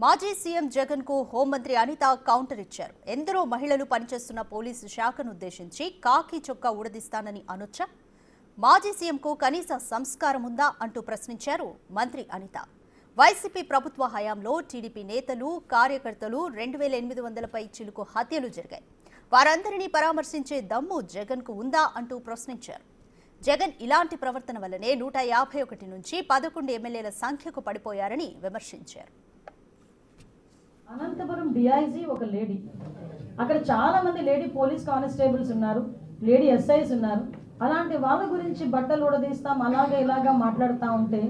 మాజీ సీఎం జగన్ కు హోంమంత్రి అనిత కౌంటర్ ఇచ్చారు. ఎందరో మహిళలు పనిచేస్తున్న పోలీసు శాఖను ఉద్దేశించి కాకి చొక్కా ఊడదీస్తానని అనొచ్చా? మాజీ సీఎంకు కనీస సంస్కారం ఉందా అంటూ ప్రశ్నించారు మంత్రి అనిత. వైసీపీ ప్రభుత్వ హయాంలో టీడీపీ నేతలు, కార్యకర్తలు 2800 చిలుకు హత్యలు జరిగాయి. వారందరినీ పరామర్శించే దమ్ము జగన్ కు ఉందా అంటూ ప్రశ్నించారు. జగన్ ఇలాంటి ప్రవర్తన వల్లనే 151 నుంచి 11 ఎమ్మెల్యేల సంఖ్యకు పడిపోయారని విమర్శించారు. అనంతపురం డిఐజీ ఒక లేడీ, అక్కడ చాలా మంది లేడీ పోలీస్ కానిస్టేబుల్స్ ఉన్నారు, లేడీ ఎస్ఐస్ ఉన్నారు. అలాంటి వాళ్ళ గురించి బట్టలు ఉడదీస్తాం, అలాగే ఇలాగా మాట్లాడుతూ ఉంటే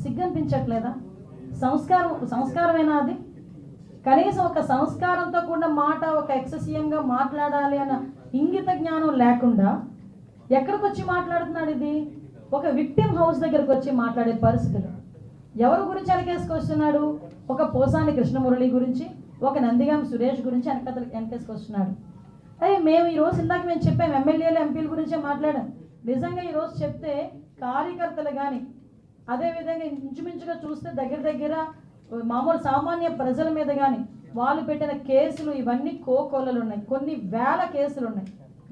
సిగ్గనిపించట్లేదా? సంస్కారమేనా అది? కనీసం ఒక సంస్కారంతో కూడిన మాట ఒక ఎక్స్-సీఎంగా మాట్లాడాలి అన్న ఇంగిత జ్ఞానం లేకుండా ఎక్కడికి వచ్చి మాట్లాడుతున్నాడు? ఇది ఒక విక్టిమ్ హౌస్ దగ్గరకు వచ్చి మాట్లాడే పరిస్థితులు. ఎవరి గురించి వెనకేసుకొస్తున్నాడు? ఒక పోసాని కృష్ణమురళి గురించి, ఒక నందిగాం సురేష్ గురించి వెనకేసుకొస్తున్నాడు. మేము ఈరోజు ఇందాక మేము చెప్పాం, ఎమ్మెల్యేలు ఎంపీల గురించే మాట్లాడాం. నిజంగా ఈరోజు చెప్తే కార్యకర్తలు కానీ, అదేవిధంగా ఇంచుమించుగా చూస్తే దగ్గర మామూలు సామాన్య ప్రజల మీద కానీ వాళ్ళు పెట్టిన కేసులు ఇవన్నీ కోకొల్లలు ఉన్నాయి. కొన్ని వేల కేసులు ఉన్నాయి,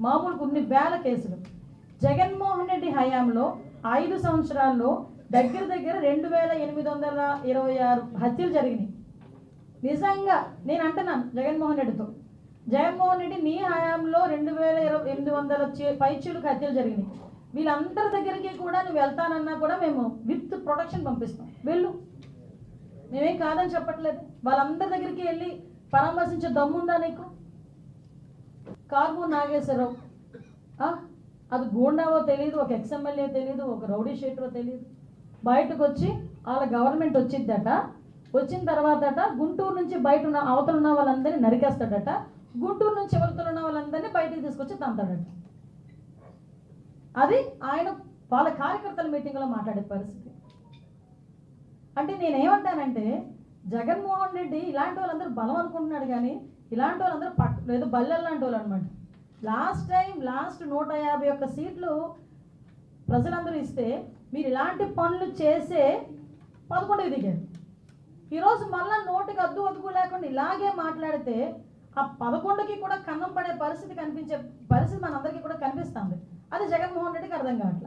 మామూలు కొన్ని వేల కేసులు. జగన్మోహన్ రెడ్డి హయాంలో 5 సంవత్సరాల్లో దగ్గర 2826 హత్యలు జరిగినాయి. నిజంగా నేను అంటున్నాను జగన్మోహన్ రెడ్డి నీ హయాంలో 2800 పైచీలకు హత్యలు జరిగినాయి. వీళ్ళందరి దగ్గరికి కూడా నువ్వు వెళ్తానన్నా కూడా మేము విత్ ప్రొటెక్షన్ పంపిస్తాం, వెళ్ళు, మేమేం కాదని చెప్పట్లేదు. వాళ్ళందరి దగ్గరికి వెళ్ళి పరామర్శించే దమ్ముందా నీకు? కార్మూర్ నాగేశ్వరరావు, అది గూండావో తెలియదు, ఒక ఎక్స్ఎమ్మెల్యే తెలియదు, ఒక రౌడీ షీటరో తెలియదు, బయటకు వచ్చి వాళ్ళ గవర్నమెంట్ వచ్చిద్దట, వచ్చిన తర్వాతట గుంటూరు నుంచి బయట ఉన్న అవతల ఉన్న వాళ్ళందరినీ నరికేస్తాడట, గుంటూరు నుంచి అవతల ఉన్న వాళ్ళందరినీ బయటకు తీసుకొచ్చి తంతాడట. అది ఆయన వాళ్ళ కార్యకర్తల మీటింగ్లో మాట్లాడే పరిస్థితి. అంటే నేనేమంటానంటే, జగన్మోహన్ రెడ్డి ఇలాంటి వాళ్ళందరూ బలం అనుకుంటున్నాడు, కానీ ఇలాంటి వాళ్ళందరూ ఏదో బల్లెలు లాంటి వాళ్ళు అనమాట. లాస్ట్ 151 సీట్లు ప్రజలందరూ ఇస్తే మీరు ఇలాంటి పనులు చేసే 11కి దిగారు. ఈరోజు మళ్ళీ నోటికి అద్దు లేకుండా ఇలాగే మాట్లాడితే ఆ 11కి కూడా కన్నం పడే పరిస్థితి కనిపించే పరిస్థితి మనందరికీ కూడా కనిపిస్తుంది. అది జగన్మోహన్ రెడ్డికి అర్థం కావట్లేదు.